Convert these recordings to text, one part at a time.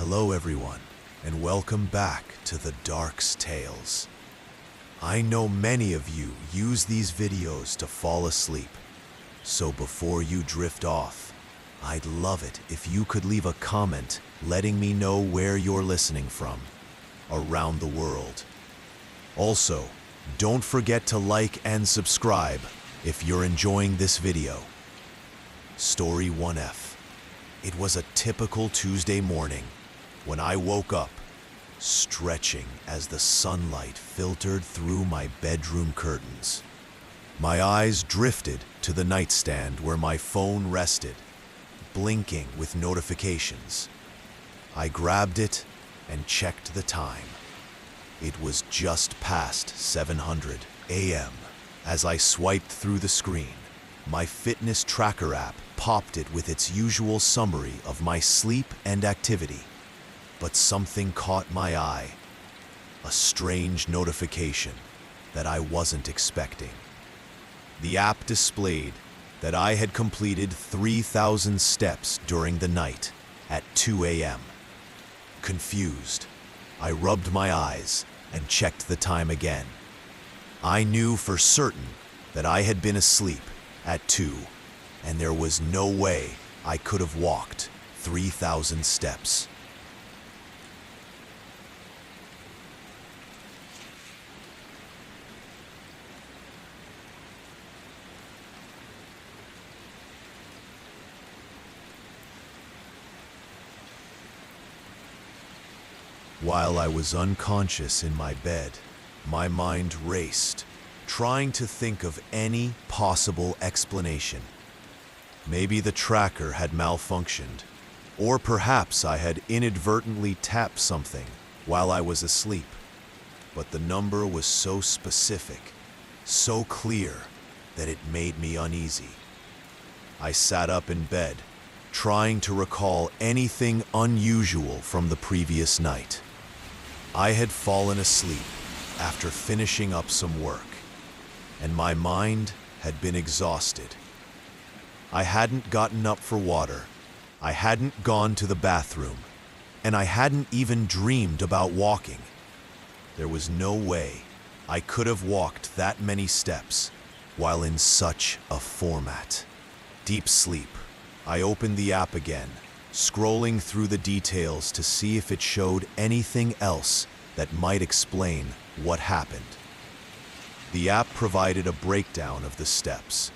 Hello everyone, and welcome back to the Dark's Tales. I know many of you use these videos to fall asleep, so before you drift off, I'd love it if you could leave a comment letting me know where you're listening from, around the world. Also, don't forget to like and subscribe if you're enjoying this video. Story 1F. It was a typical Tuesday morning when I woke up, stretching as the sunlight filtered through my bedroom curtains. My eyes drifted to the nightstand where my phone rested, blinking with notifications. I grabbed it and checked the time. It was just past 7:00 a.m. As I swiped through the screen, my fitness tracker app popped it with its usual summary of my sleep and activity. But something caught my eye, a strange notification that I wasn't expecting. The app displayed that I had completed 3,000 steps during the night at 2 a.m. Confused, I rubbed my eyes and checked the time again. I knew for certain that I had been asleep at 2, and there was no way I could have walked 3,000 steps. While I was unconscious in my bed, my mind raced, trying to think of any possible explanation. Maybe the tracker had malfunctioned, or perhaps I had inadvertently tapped something while I was asleep. But the number was so specific, so clear, that it made me uneasy. I sat up in bed, trying to recall anything unusual from the previous night. I had fallen asleep after finishing up some work, and my mind had been exhausted. I hadn't gotten up for water, I hadn't gone to the bathroom, and I hadn't even dreamed about walking. There was no way I could have walked that many steps while in such a format. Deep sleep. I opened the app again, scrolling through the details to see if it showed anything else that might explain what happened. The app provided a breakdown of the steps.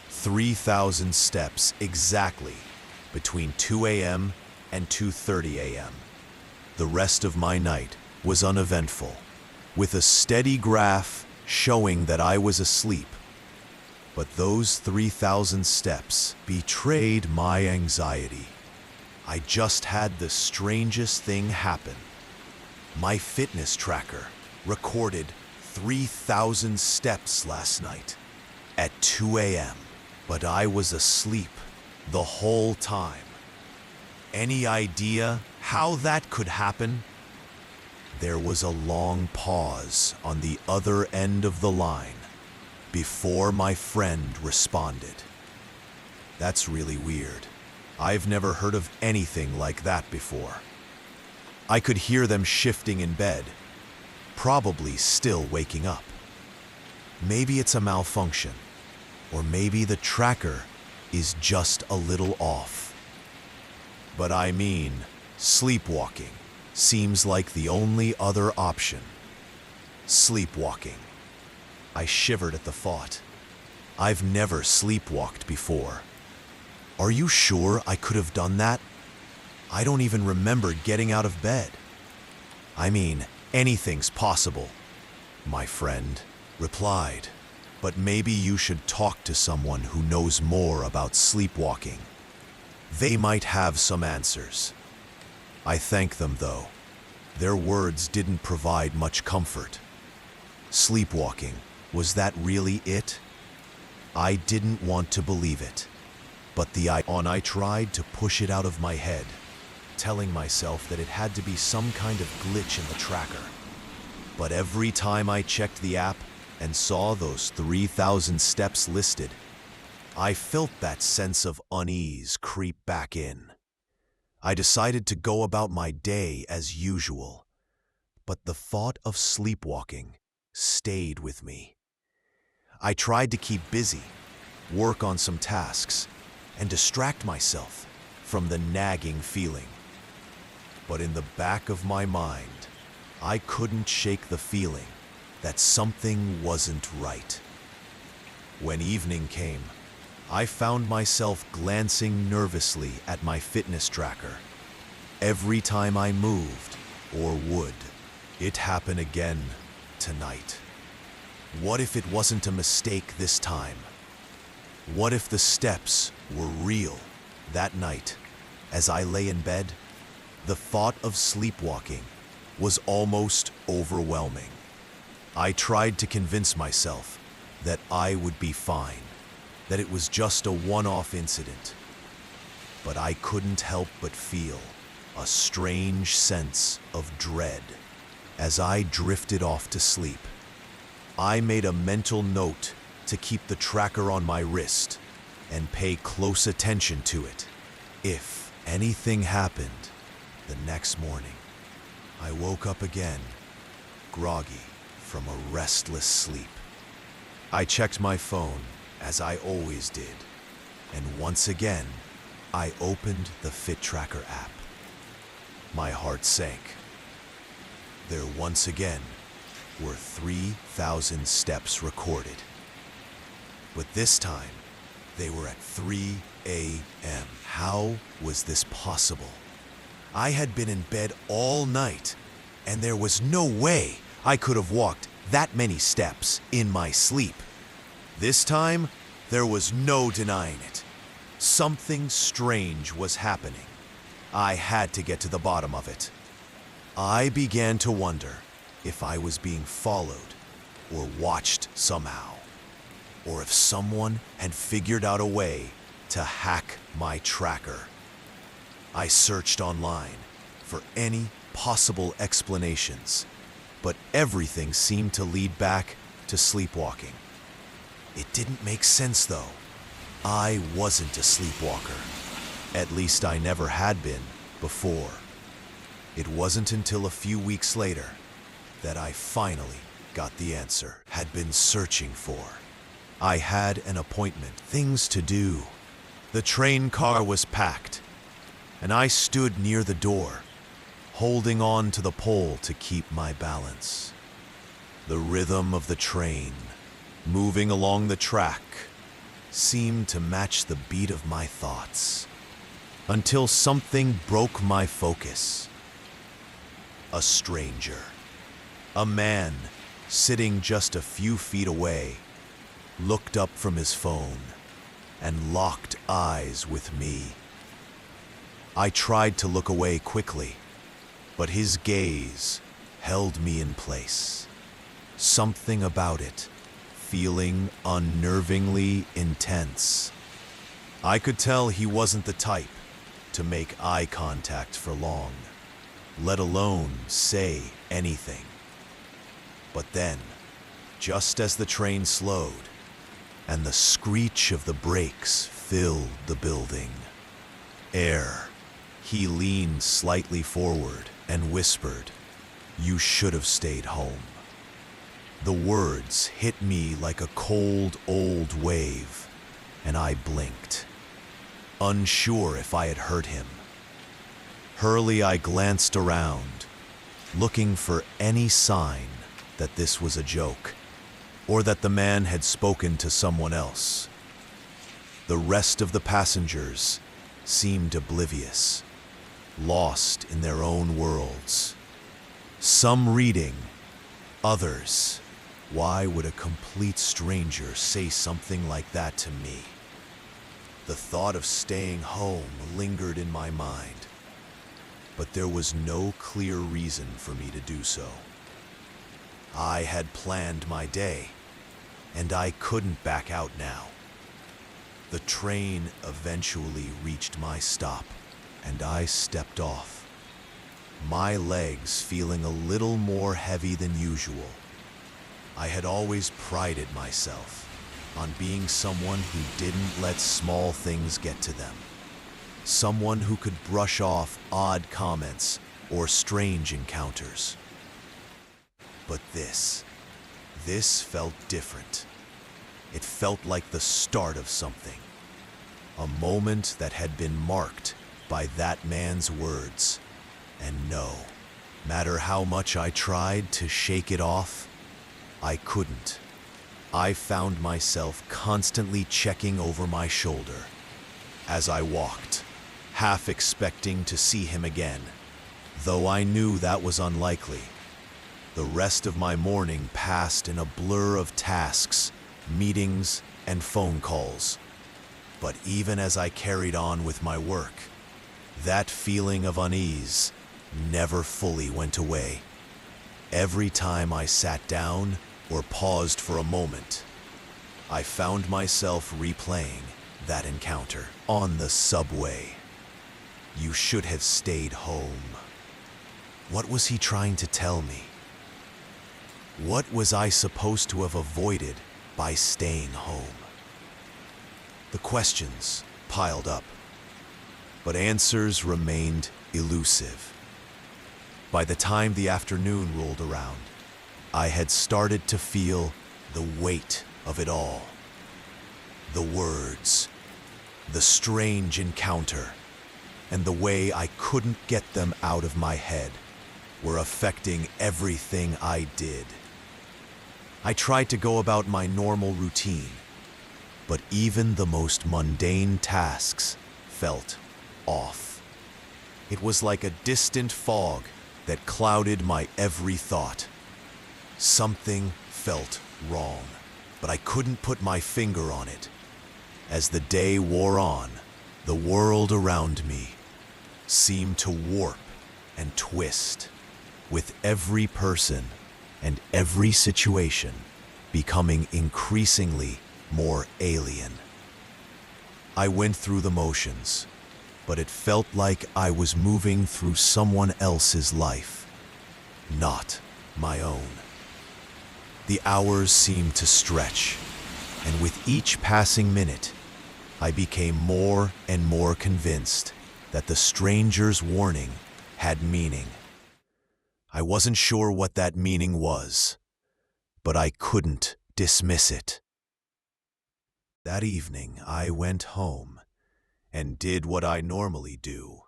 3,000 steps exactly between 2 a.m. and 2:30 a.m. The rest of my night was uneventful, with a steady graph showing that I was asleep. But those 3,000 steps betrayed my anxiety. I just had the strangest thing happen. My fitness tracker recorded 3,000 steps last night at 2 a.m., but I was asleep the whole time. Any idea how that could happen? There was a long pause on the other end of the line before my friend responded. That's really weird. I've never heard of anything like that before. I could hear them shifting in bed, probably still waking up. Maybe it's a malfunction, or maybe the tracker is just a little off. But I mean, sleepwalking seems like the only other option. Sleepwalking. I shivered at the thought. I've never sleepwalked before. Are you sure I could have done that? I don't even remember getting out of bed. I mean, anything's possible, my friend replied. But maybe you should talk to someone who knows more about sleepwalking. They might have some answers. I thank them though. Their words didn't provide much comfort. Sleepwalking, was that really it? I didn't want to believe it, but I tried to push it out of my head, telling myself that it had to be some kind of glitch in the tracker. But every time I checked the app and saw those 3,000 steps listed, I felt that sense of unease creep back in. I decided to go about my day as usual, but the thought of sleepwalking stayed with me. I tried to keep busy, work on some tasks, and distract myself from the nagging feeling. But in the back of my mind, I couldn't shake the feeling that something wasn't right. When evening came, I found myself glancing nervously at my fitness tracker. Every time I moved, or would, it happen again tonight. What if it wasn't a mistake this time? What if the steps were real? That night, as I lay in bed, the thought of sleepwalking was almost overwhelming. I tried to convince myself that I would be fine, that it was just a one-off incident. But I couldn't help but feel a strange sense of dread. As I drifted off to sleep, I made a mental note to keep the tracker on my wrist and pay close attention to it. If anything happened the next morning, I woke up again, groggy from a restless sleep. I checked my phone, as I always did, and once again, I opened the Fit Tracker app. My heart sank. There once again were 3,000 steps recorded. But this time, they were at 3 a.m. How was this possible? I had been in bed all night, and there was no way I could have walked that many steps in my sleep. This time, there was no denying it. Something strange was happening. I had to get to the bottom of it. I began to wonder if I was being followed or watched somehow, or if someone had figured out a way to hack my tracker. I searched online for any possible explanations, but everything seemed to lead back to sleepwalking. It didn't make sense though. I wasn't a sleepwalker. At least I never had been before. It wasn't until a few weeks later that I finally got the answer I had been searching for. I had an appointment, things to do. The train car was packed, and I stood near the door, holding on to the pole to keep my balance. The rhythm of the train, moving along the track, seemed to match the beat of my thoughts, until something broke my focus. A stranger, a man sitting just a few feet away, looked up from his phone and locked eyes with me. I tried to look away quickly, but his gaze held me in place. Something about it feeling unnervingly intense. I could tell he wasn't the type to make eye contact for long, let alone say anything. But then, just as the train slowed and the screech of the brakes filled the building, he leaned slightly forward and whispered, "You should have stayed home." The words hit me like a cold, old wave, and I blinked, unsure if I had hurt him. Hurriedly, I glanced around, looking for any sign that this was a joke, or that the man had spoken to someone else. The rest of the passengers seemed oblivious, lost in their own worlds. Some reading, others, why would a complete stranger say something like that to me? The thought of staying home lingered in my mind, but there was no clear reason for me to do so. I had planned my day, and I couldn't back out now. The train eventually reached my stop, and I stepped off, my legs feeling a little more heavy than usual. I had always prided myself on being someone who didn't let small things get to them. someone who could brush off odd comments or strange encounters. But this felt different. It felt like the start of something, a moment that had been marked by that man's words. And no matter how much I tried to shake it off, I couldn't. I found myself constantly checking over my shoulder as I walked, half expecting to see him again, though I knew that was unlikely. The rest of my morning passed in a blur of tasks, meetings, and phone calls. But even as I carried on with my work, that feeling of unease never fully went away. Every time I sat down or paused for a moment, I found myself replaying that encounter on the subway. You should have stayed home. What was he trying to tell me? What was I supposed to have avoided by staying home? The questions piled up, but answers remained elusive. By the time the afternoon rolled around, I had started to feel the weight of it all. The words, the strange encounter, and the way I couldn't get them out of my head were affecting everything I did. I tried to go about my normal routine, but even the most mundane tasks felt off. It was like a distant fog that clouded my every thought. Something felt wrong, but I couldn't put my finger on it. As the day wore on, the world around me seemed to warp and twist, with every person and every situation becoming increasingly more alien. I went through the motions, but it felt like I was moving through someone else's life, not my own. The hours seemed to stretch, and with each passing minute, I became more and more convinced that the stranger's warning had meaning. I wasn't sure what that meaning was, but I couldn't dismiss it. That evening, I went home and did what I normally do.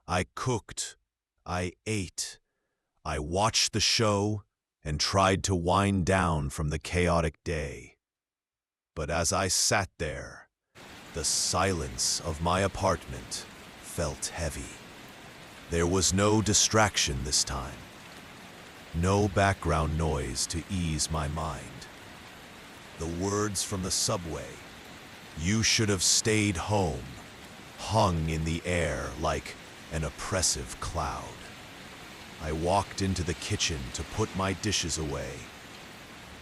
I cooked, I ate, I watched the show, and tried to wind down from the chaotic day. But as I sat there, the silence of my apartment felt heavy. There was no distraction this time. No background noise to ease my mind. The words from the subway, "You should have stayed home," hung in the air like an oppressive cloud. I walked into the kitchen to put my dishes away,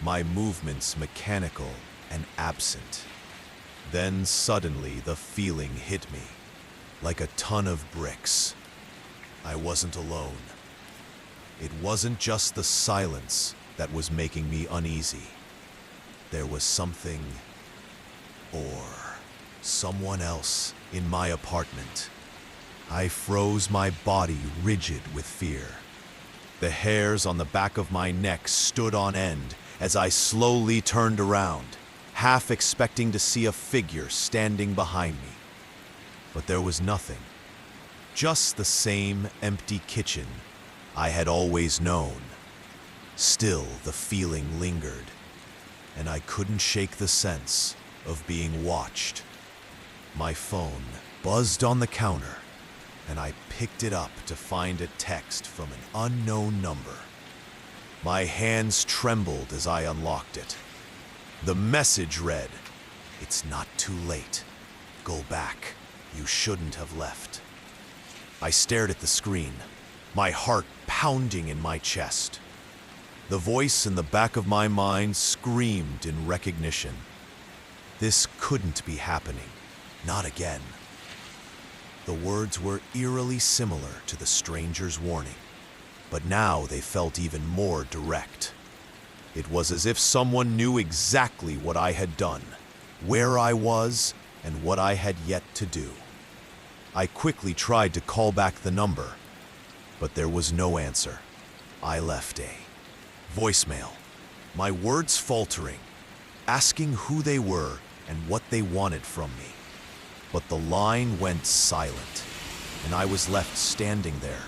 my movements mechanical and absent. Then suddenly the feeling hit me, like a ton of bricks. I wasn't alone. It wasn't just the silence that was making me uneasy. There was something, or someone else, in my apartment. I froze, my body rigid with fear. The hairs on the back of my neck stood on end as I slowly turned around, half expecting to see a figure standing behind me. But there was nothing. Just the same empty kitchen I had always known. Still, the feeling lingered, and I couldn't shake the sense of being watched. My phone buzzed on the counter, and I picked it up to find a text from an unknown number. My hands trembled as I unlocked it. The message read, "It's not too late. Go back. You shouldn't have left." I stared at the screen, my heart pounding in my chest. The voice in the back of my mind screamed in recognition. This couldn't be happening. Not again. The words were eerily similar to the stranger's warning, but now they felt even more direct. It was as if someone knew exactly what I had done, where I was, and what I had yet to do. I quickly tried to call back the number, but there was no answer. I left a voicemail, my words faltering, asking who they were and what they wanted from me. But the line went silent, and I was left standing there,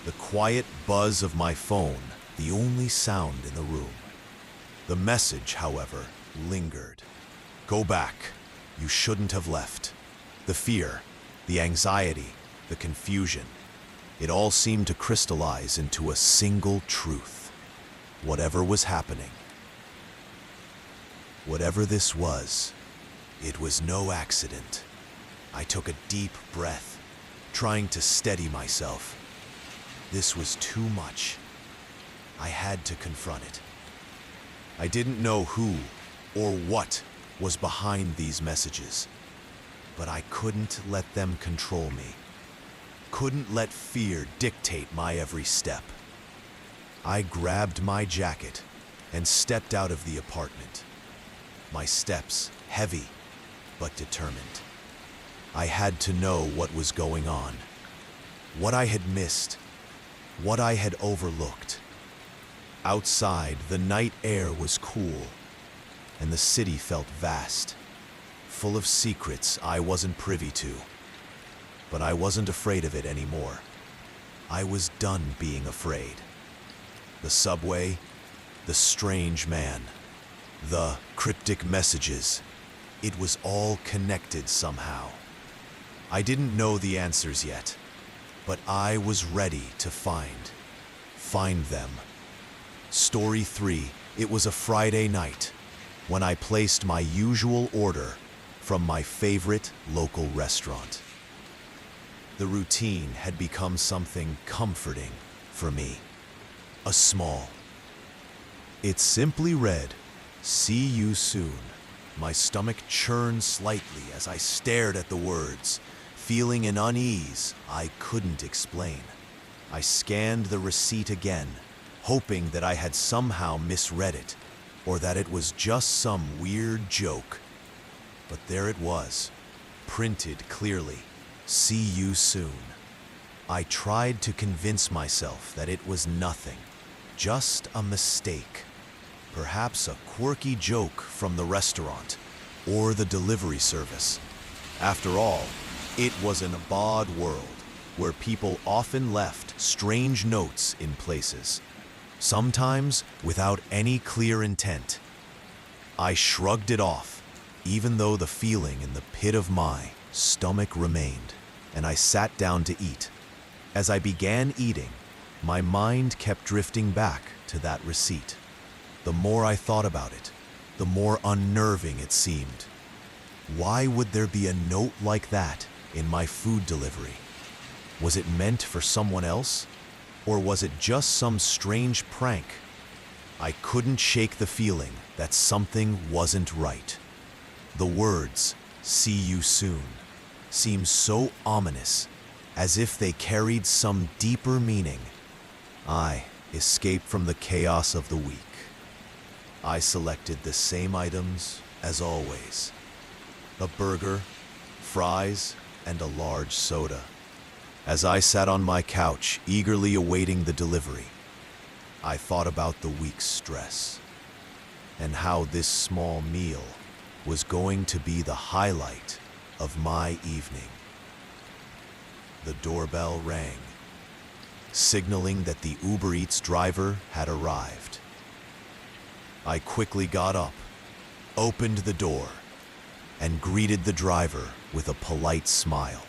the quiet buzz of my phone the only sound in the room. The message, however, lingered. Go back. You shouldn't have left. The fear, the anxiety, the confusion, it all seemed to crystallize into a single truth. Whatever was happening, whatever this was, it was no accident. I took a deep breath, trying to steady myself. This was too much. I had to confront it. I didn't know who or what was behind these messages, but I couldn't let them control me. Couldn't let fear dictate my every step. I grabbed my jacket and stepped out of the apartment. My steps heavy but determined. I had to know what was going on, what I had missed, what I had overlooked. Outside, the night air was cool, and the city felt vast, full of secrets I wasn't privy to. But I wasn't afraid of it anymore. I was done being afraid. The subway, the strange man, the cryptic messages, it was all connected somehow. I didn't know the answers yet, but I was ready to find them. Story 3, it was a Friday night when I placed my usual order from my favorite local restaurant. The routine had become something comforting for me. A small. It simply read, "See you soon." My stomach churned slightly as I stared at the words, feeling an unease I couldn't explain. I scanned the receipt again, hoping that I had somehow misread it, or that it was just some weird joke. But there it was, printed clearly, "See you soon." I tried to convince myself that it was nothing, just a mistake. Perhaps a quirky joke from the restaurant or the delivery service. After all, it was an odd world where people often left strange notes in places, sometimes without any clear intent. I shrugged it off, even though the feeling in the pit of my stomach remained, and I sat down to eat. As I began eating, my mind kept drifting back to that receipt. The more I thought about it, the more unnerving it seemed. Why would there be a note like that in my food delivery? Was it meant for someone else? Or was it just some strange prank? I couldn't shake the feeling that something wasn't right. The words, "See you soon," seemed so ominous, as if they carried some deeper meaning. I escaped from the chaos of the week. I selected the same items as always: a burger, fries, and a large soda. As I sat on my couch, eagerly awaiting the delivery, I thought about the week's stress and how this small meal was going to be the highlight of my evening. The doorbell rang, signaling that the Uber Eats driver had arrived. I quickly got up, opened the door, and greeted the driver with a polite smile.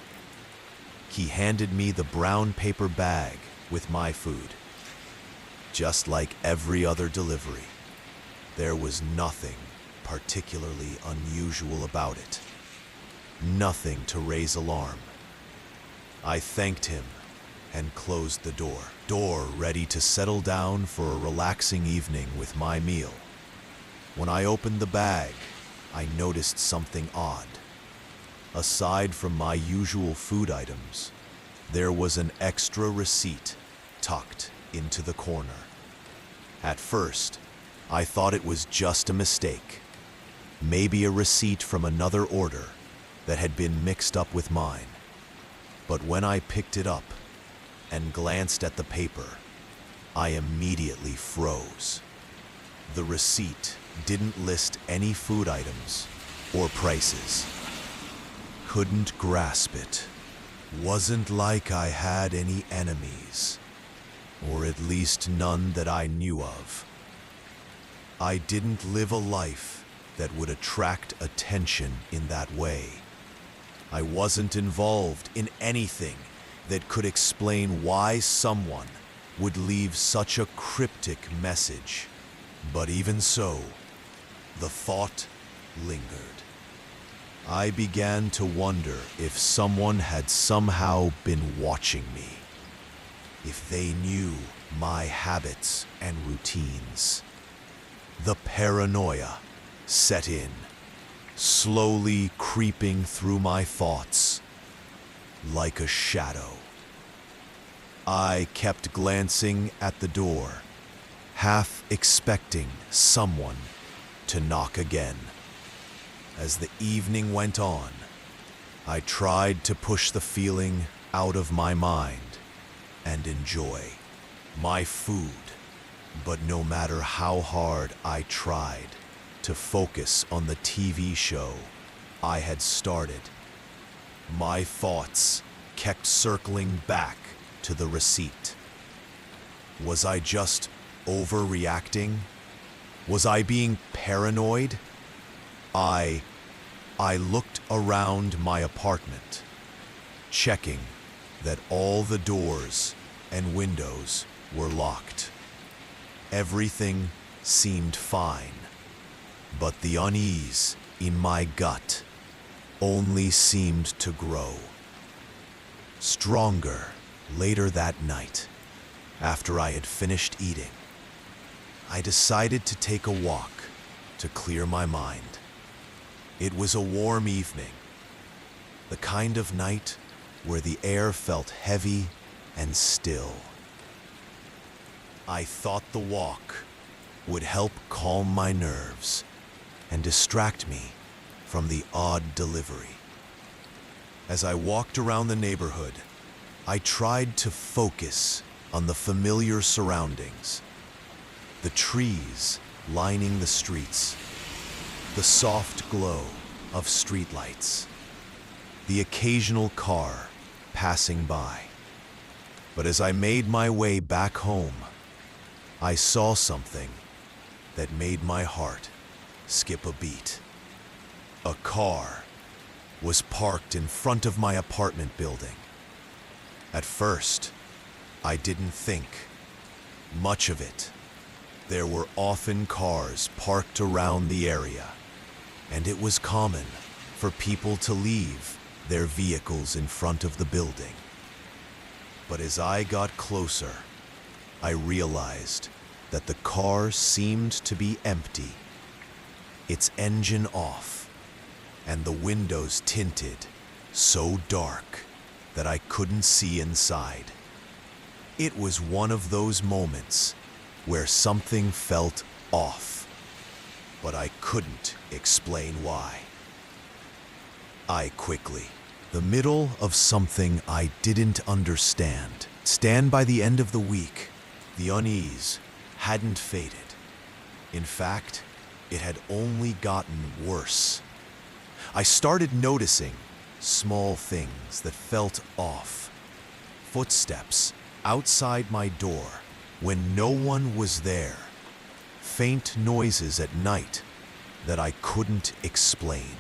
He handed me the brown paper bag with my food. Just like every other delivery, there was nothing particularly unusual about it. Nothing to raise alarm. I thanked him and closed the door ready to settle down for a relaxing evening with my meal. When I opened the bag, I noticed something odd. Aside from my usual food items, there was an extra receipt tucked into the corner. At first, I thought it was just a mistake, maybe a receipt from another order that had been mixed up with mine. But when I picked it up and glanced at the paper, I immediately froze. The receipt didn't list any food items or prices. Couldn't grasp it. Wasn't like I had any enemies, or at least none that I knew of. I didn't live a life that would attract attention in that way. I wasn't involved in anything that could explain why someone would leave such a cryptic message. But even so, the thought lingered. I began to wonder if someone had somehow been watching me, if they knew my habits and routines. The paranoia set in, slowly creeping through my thoughts like a shadow. I kept glancing at the door, half expecting someone to knock again. As the evening went on, I tried to push the feeling out of my mind and enjoy my food. But no matter how hard I tried to focus on the TV show I had started, my thoughts kept circling back to the receipt. Was I just overreacting? Was I being paranoid? I looked around my apartment, checking that all the doors and windows were locked. Everything seemed fine, but the unease in my gut only seemed to grow. Stronger later that night, after I had finished eating, I decided to take a walk to clear my mind. It was a warm evening, the kind of night where the air felt heavy and still. I thought the walk would help calm my nerves and distract me from the odd delivery. As I walked around the neighborhood, I tried to focus on the familiar surroundings. The trees lining the streets, the soft glow of streetlights, the occasional car passing by. But as I made my way back home, I saw something that made my heart skip a beat. A car was parked in front of my apartment building. At first, I didn't think much of it. There were often cars parked around the area, and it was common for people to leave their vehicles in front of the building. But as I got closer, I realized that the car seemed to be empty, its engine off, and the windows tinted so dark that I couldn't see inside. It was one of those moments where something felt off, but I couldn't explain why. I quickly, the middle of something I didn't understand. By the end of the week, the unease hadn't faded. In fact, it had only gotten worse. I started noticing small things that felt off. Footsteps outside my door when no one was there. Faint noises at night that I couldn't explain.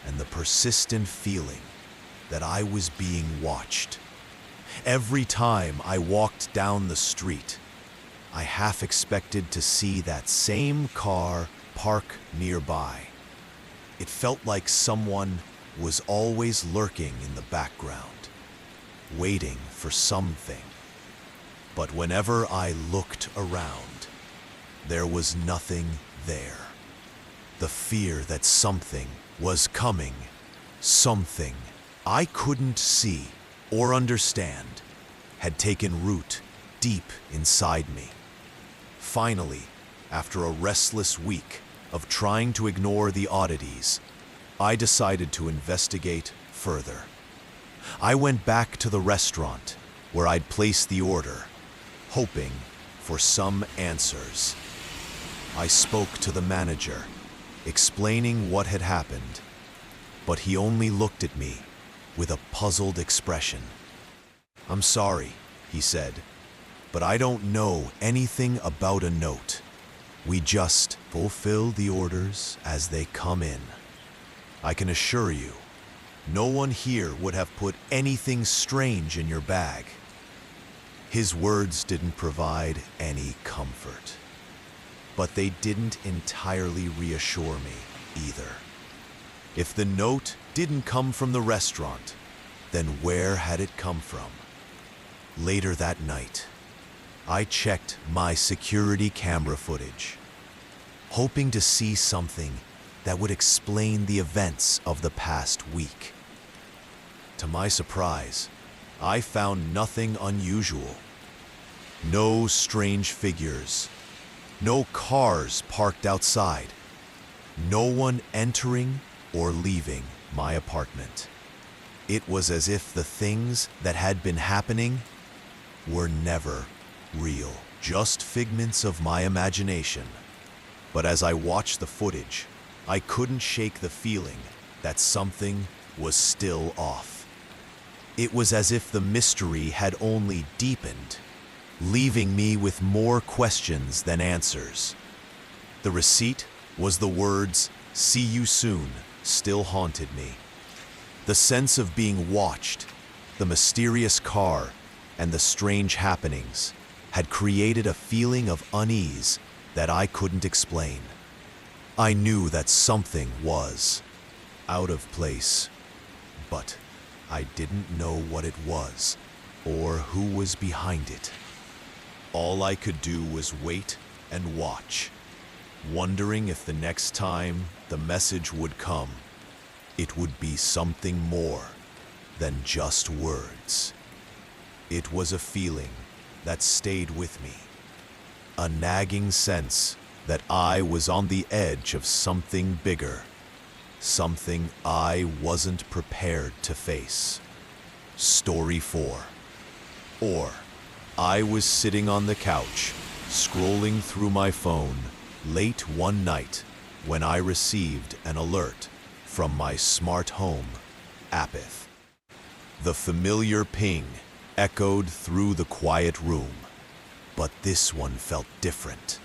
And the persistent feeling that I was being watched. Every time I walked down the street, I half expected to see that same car park nearby. It felt like someone was always lurking in the background, waiting for something. But whenever I looked around, there was nothing there. The fear that something was coming, something I couldn't see or understand, had taken root deep inside me. Finally, after a restless week of trying to ignore the oddities, I decided to investigate further. I went back to the restaurant where I'd placed the order, hoping for some answers. I spoke to the manager, explaining what had happened, but he only looked at me with a puzzled expression. "I'm sorry," he said, "but I don't know anything about a note. We just fulfill the orders as they come in. I can assure you, no one here would have put anything strange in your bag." His words didn't provide any comfort, but they didn't entirely reassure me either. If the note didn't come from the restaurant, then where had it come from? Later that night, I checked my security camera footage, hoping to see something that would explain the events of the past week. To my surprise, I found nothing unusual. No strange figures, no cars parked outside, no one entering or leaving my apartment. It was as if the things that had been happening were never real, just figments of my imagination. But as I watched the footage, I couldn't shake the feeling that something was still off. It was as if the mystery had only deepened, leaving me with more questions than answers. The receipt was the words, "See you soon," still haunted me. The sense of being watched, the mysterious car, and the strange happenings had created a feeling of unease that I couldn't explain. I knew that something was out of place, but I didn't know what it was or who was behind it. All I could do was wait and watch, wondering if the next time the message would come, it would be something more than just words. It was a feeling that stayed with me, a nagging sense that I was on the edge of something bigger, something I wasn't prepared to face. Story 4. Or I was sitting on the couch, scrolling through my phone late one night when I received an alert from my smart home, Apith. The familiar ping echoed through the quiet room, but this one felt different.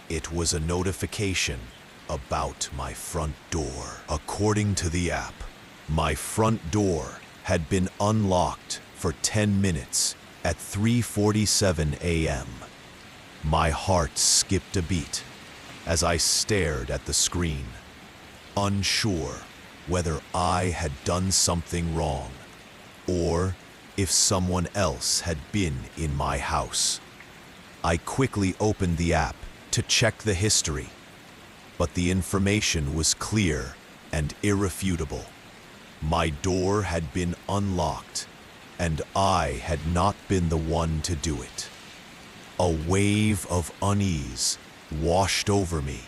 It was a notification about my front door. According to the app, my front door had been unlocked for 10 minutes at 3:47 a.m. My heart skipped a beat as I stared at the screen, unsure whether I had done something wrong or if someone else had been in my house. I quickly opened the app to check the history, but the information was clear and irrefutable. My door had been unlocked, and I had not been the one to do it. A wave of unease washed over me.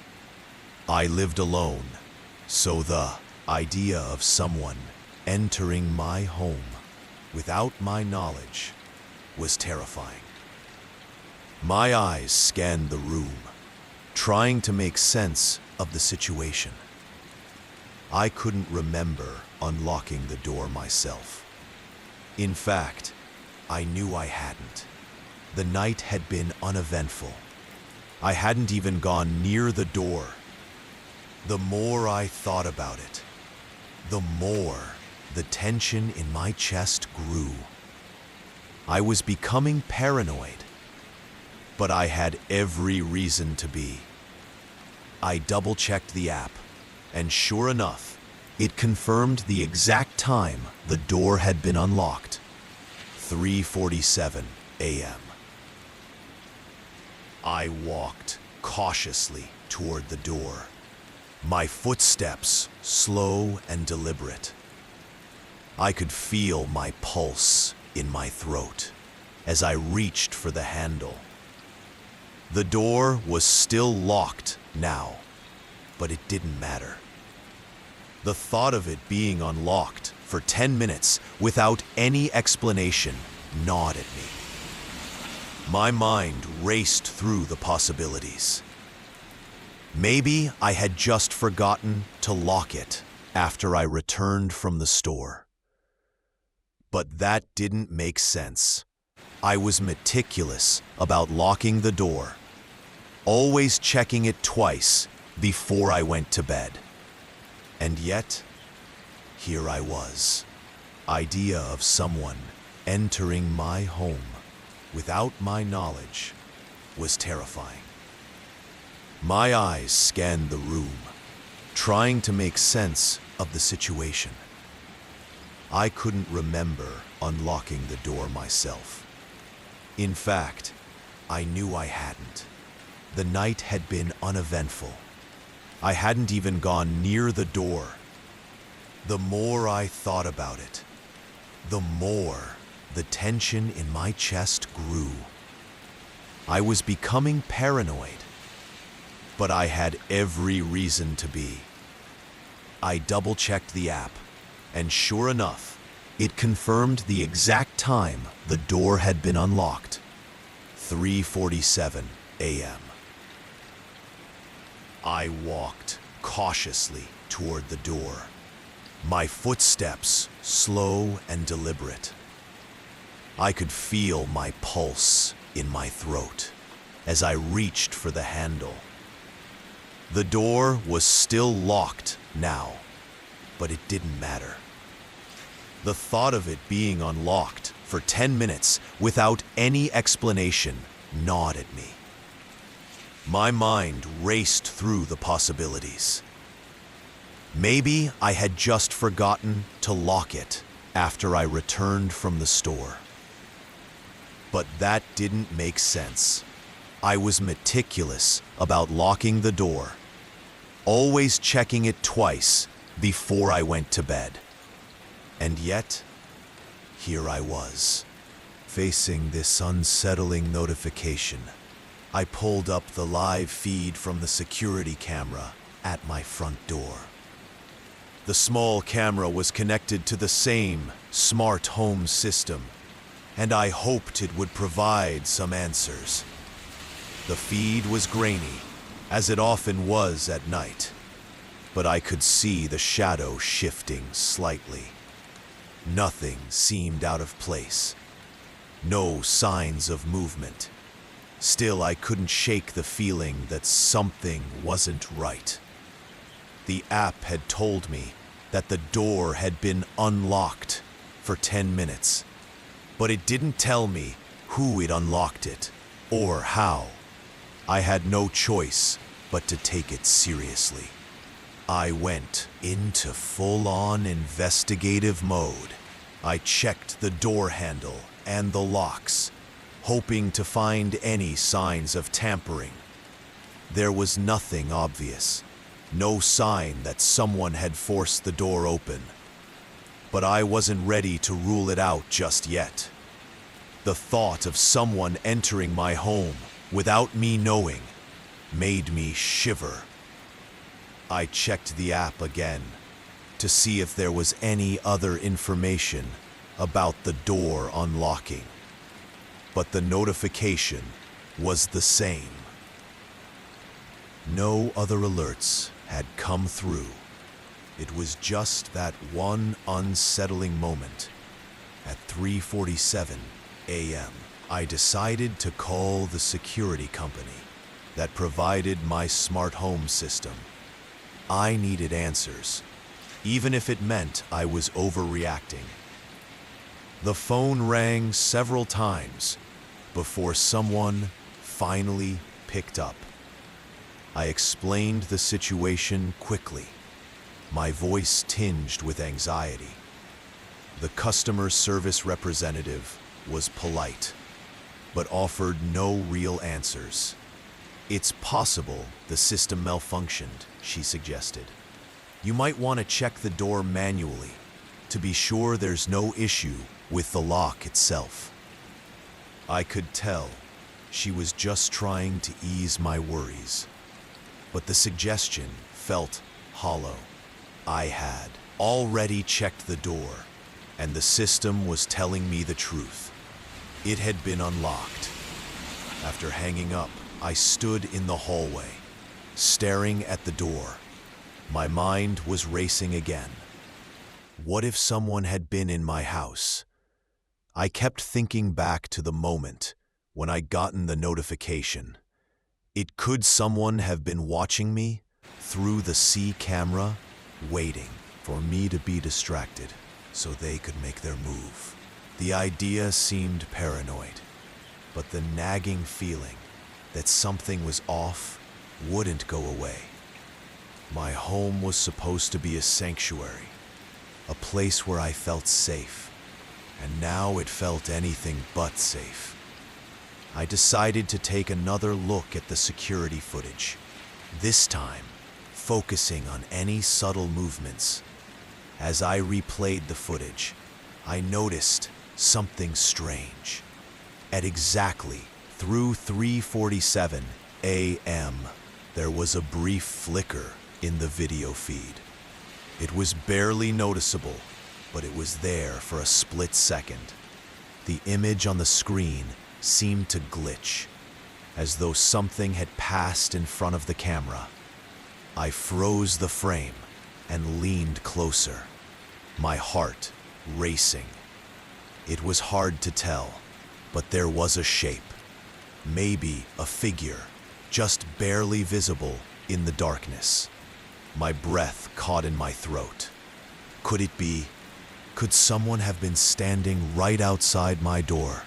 I lived alone, so the idea of someone entering my home without my knowledge was terrifying. My eyes scanned the room, trying to make sense of the situation. I couldn't remember unlocking the door myself. In fact, I knew I hadn't. The night had been uneventful. I hadn't even gone near the door. The more I thought about it, the more the tension in my chest grew. I was becoming paranoid, but I had every reason to be. I double-checked the app, and sure enough, it confirmed the exact time the door had been unlocked. 3:47 a.m. I walked cautiously toward the door, my footsteps slow and deliberate. I could feel my pulse in my throat as I reached for the handle. The door was still locked now, but it didn't matter. The thought of it being unlocked for 10 minutes without any explanation gnawed at me. My mind raced through the possibilities. Maybe I had just forgotten to lock it after I returned from the store. But that didn't make sense. I was meticulous about locking the door, always checking it twice before I went to bed. And yet, here I was. Idea of someone entering my home without my knowledge was terrifying. My eyes scanned the room, trying to make sense of the situation. I couldn't remember unlocking the door myself. In fact, I knew I hadn't. The night had been uneventful. I hadn't even gone near the door. The more I thought about it, the more the tension in my chest grew. I was becoming paranoid, but I had every reason to be. I double-checked the app, and sure enough, it confirmed the exact time the door had been unlocked. 3:47 a.m. I walked cautiously toward the door, my footsteps slow and deliberate. I could feel my pulse in my throat as I reached for the handle. The door was still locked now, but it didn't matter. The thought of it being unlocked for 10 minutes without any explanation gnawed at me. My mind raced through the possibilities. Maybe I had just forgotten to lock it after I returned from the store. But that didn't make sense. I was meticulous about locking the door, always checking it twice before I went to bed. And yet, here I was, facing this unsettling notification. I pulled up the live feed from the security camera at my front door. The small camera was connected to the same smart home system, and I hoped it would provide some answers. The feed was grainy, as it often was at night, but I could see the shadow shifting slightly. Nothing seemed out of place. No signs of movement. Still, I couldn't shake the feeling that something wasn't right. The app had told me that the door had been unlocked for 10 minutes, but it didn't tell me who had unlocked it or how. I had no choice but to take it seriously. I went into full-on investigative mode. I checked the door handle and the locks, hoping to find any signs of tampering. There was nothing obvious, no sign that someone had forced the door open. But I wasn't ready to rule it out just yet. The thought of someone entering my home without me knowing made me shiver. I checked the app again to see if there was any other information about the door unlocking, but the notification was the same. No other alerts had come through. It was just that one unsettling moment. At 3:47 a.m., I decided to call the security company that provided my smart home system. I needed answers, even if it meant I was overreacting. The phone rang several times before someone finally picked up. I explained the situation quickly, my voice tinged with anxiety. The customer service representative was polite, but offered no real answers. "It's possible the system malfunctioned," she suggested. "You might want to check the door manually to be sure there's no issue with the lock itself." I could tell she was just trying to ease my worries, but the suggestion felt hollow. I had already checked the door, and the system was telling me the truth. It had been unlocked. After hanging up, I stood in the hallway, staring at the door. My mind was racing again. What if someone had been in my house? I kept thinking back to the moment when I'd gotten the notification. Could someone have been watching me through the C camera, waiting for me to be distracted so they could make their move? The idea seemed paranoid, but the nagging feeling that something was off wouldn't go away. My home was supposed to be a sanctuary, a place where I felt safe, and now it felt anything but safe. I decided to take another look at the security footage, this time focusing on any subtle movements. As I replayed the footage, I noticed something strange. At exactly through 3:47 a.m., there was a brief flicker in the video feed. It was barely noticeable, but it was there for a split second. The image on the screen seemed to glitch, as though something had passed in front of the camera. I froze the frame and leaned closer, my heart racing. It was hard to tell, but there was a shape, maybe a figure, just barely visible in the darkness. My breath caught in my throat. Could it be? Could someone have been standing right outside my door,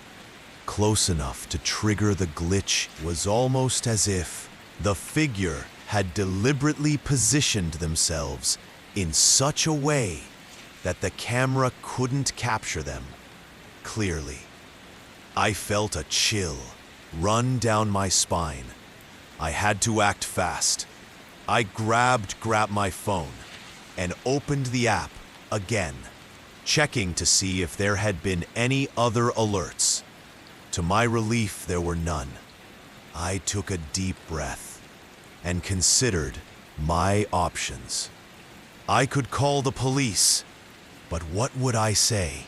close enough to trigger the glitch? It was almost as if the figure had deliberately positioned themselves in such a way that the camera couldn't capture them clearly. I felt a chill run down my spine. I had to act fast. I grabbed my phone and opened the app again, checking to see if there had been any other alerts. To my relief, there were none. I took a deep breath and considered my options. I could call the police, but what would I say?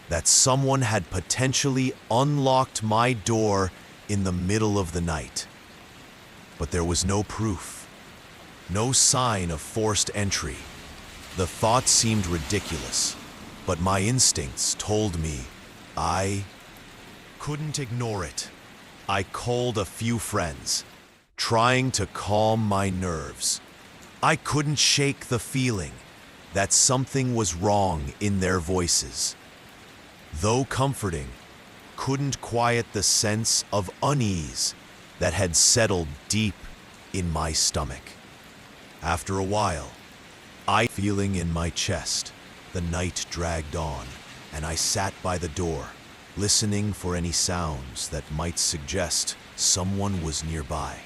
That someone had potentially unlocked my door in the middle of the night. But there was no proof, no sign of forced entry. The thought seemed ridiculous, but my instincts told me I couldn't ignore it. I called a few friends, trying to calm my nerves. I couldn't shake the feeling that something was wrong in their voices. Though comforting, couldn't quiet the sense of unease that had settled deep in my stomach. After a while, feeling in my chest. The night dragged on, and I sat by the door, listening for any sounds that might suggest someone was nearby.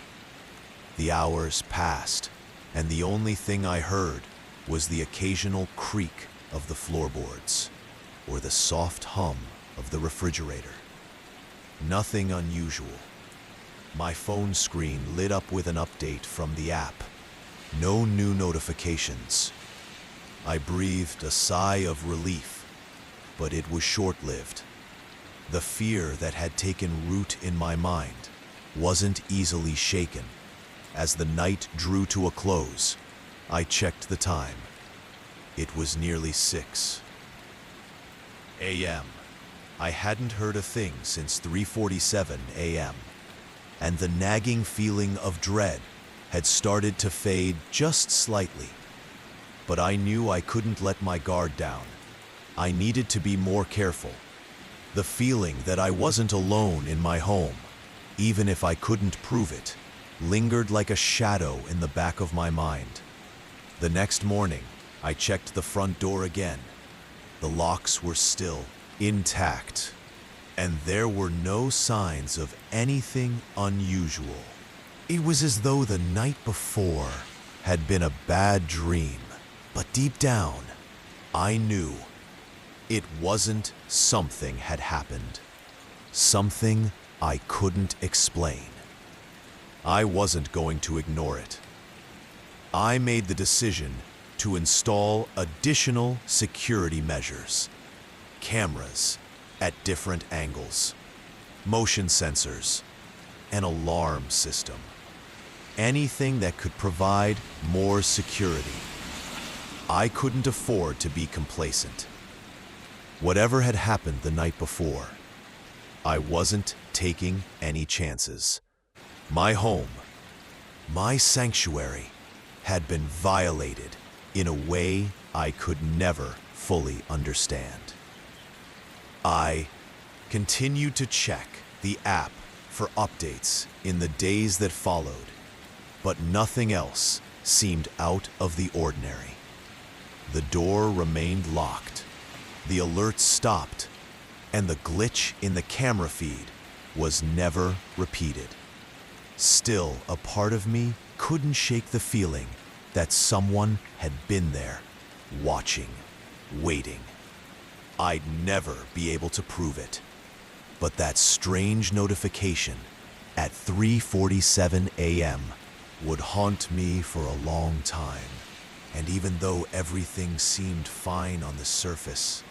The hours passed, and the only thing I heard was the occasional creak of the floorboards or the soft hum of the refrigerator. Nothing unusual. My phone screen lit up with an update from the app. No new notifications. I breathed a sigh of relief, but it was short-lived. The fear that had taken root in my mind wasn't easily shaken. As the night drew to a close, I checked the time. It was nearly 6 a.m. I hadn't heard a thing since 3:47 a.m., and the nagging feeling of dread had started to fade just slightly. But I knew I couldn't let my guard down. I needed to be more careful. The feeling that I wasn't alone in my home, even if I couldn't prove it, lingered like a shadow in the back of my mind. The next morning, I checked the front door again. The locks were still intact, and there were no signs of anything unusual. It was as though the night before had been a bad dream, but deep down, I knew it wasn't something had happened. Something I couldn't explain. I wasn't going to ignore it. I made the decision to install additional security measures. Cameras at different angles, motion sensors, an alarm system. Anything that could provide more security. I couldn't afford to be complacent. Whatever had happened the night before, I wasn't taking any chances. My home, my sanctuary, had been violated in a way I could never fully understand. I continued to check the app for updates in the days that followed, but nothing else seemed out of the ordinary. The door remained locked, the alerts stopped, and the glitch in the camera feed was never repeated. Still, a part of me couldn't shake the feeling that someone had been there, watching, waiting. I'd never be able to prove it, but that strange notification at 3:47 a.m. would haunt me for a long time. And even though everything seemed fine on the surface,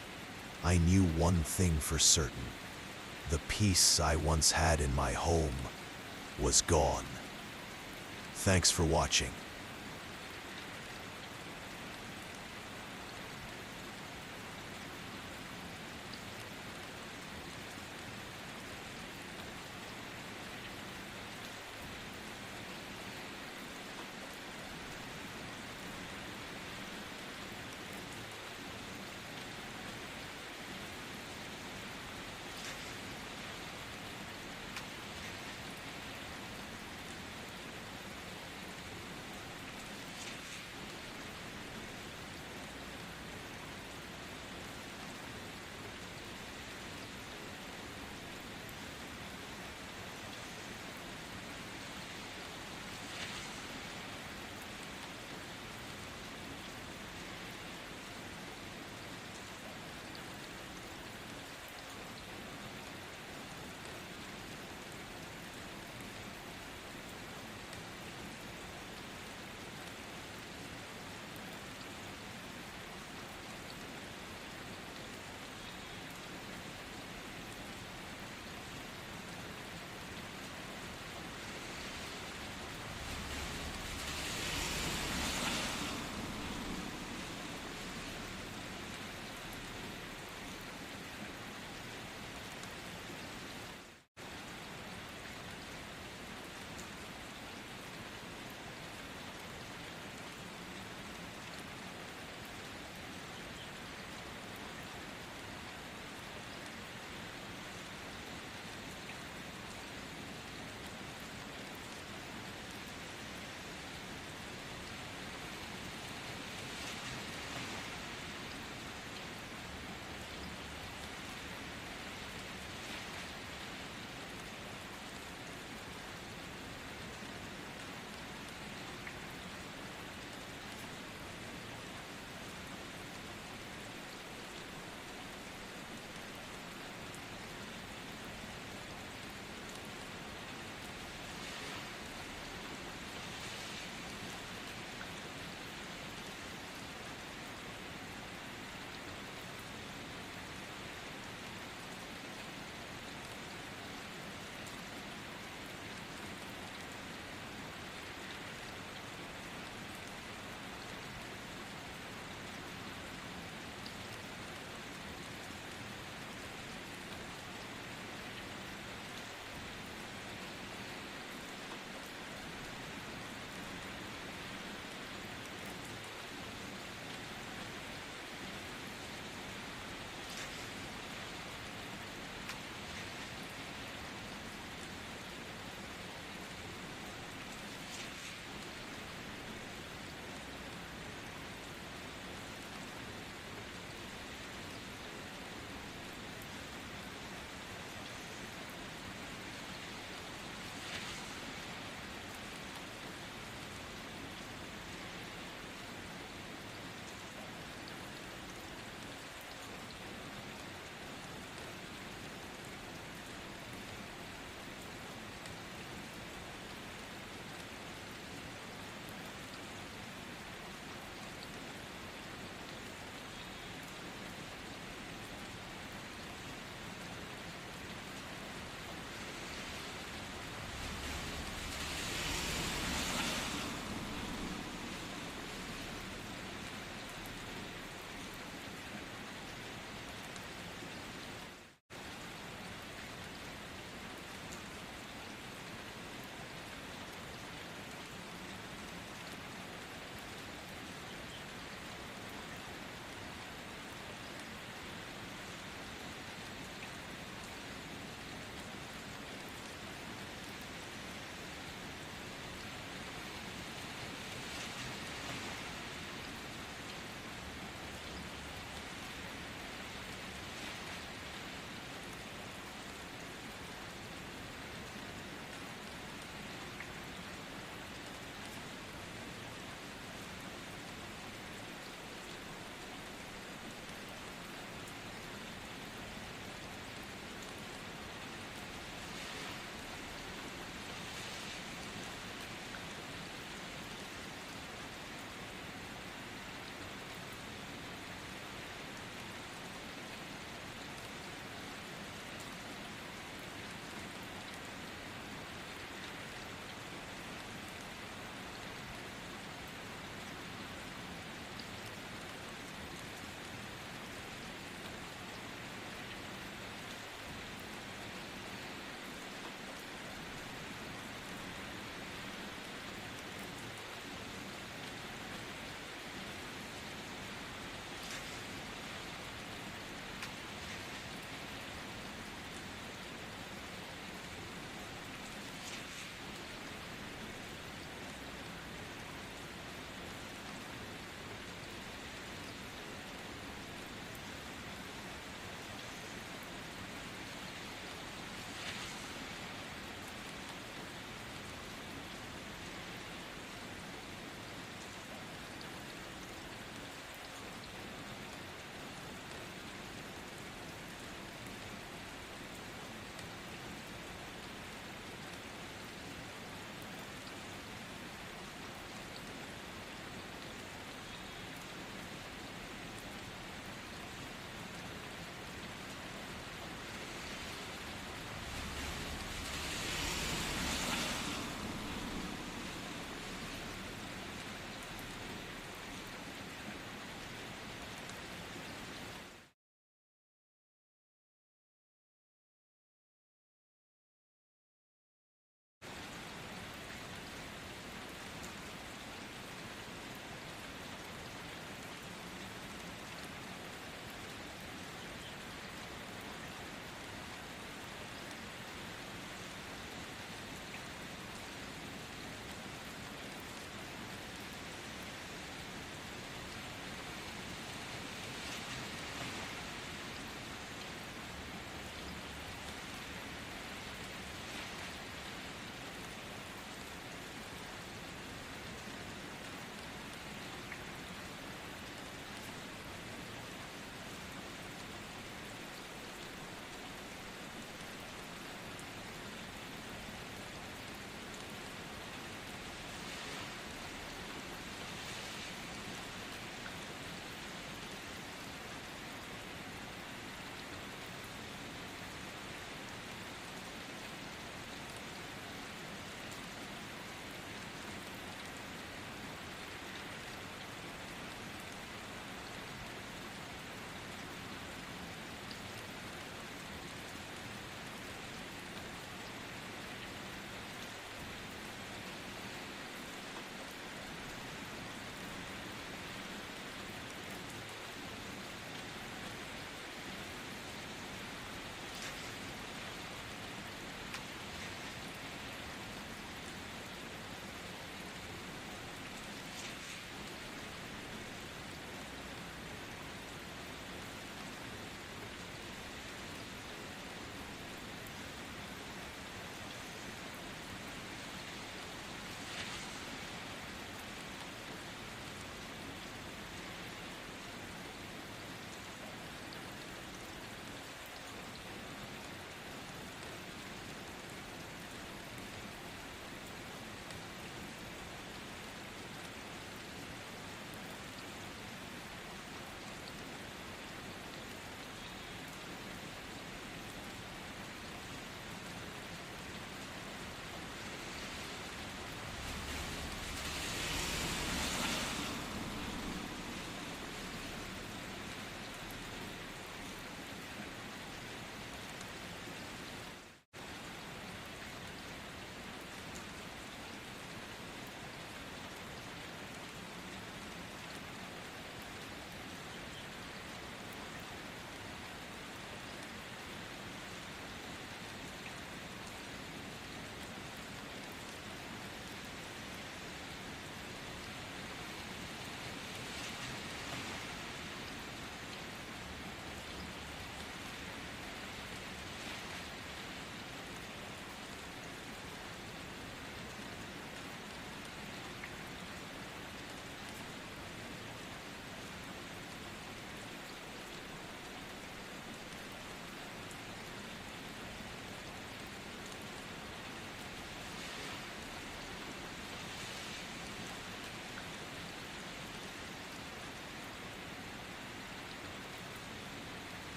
I knew one thing for certain. The peace I once had in my home was gone. Thanks for watching.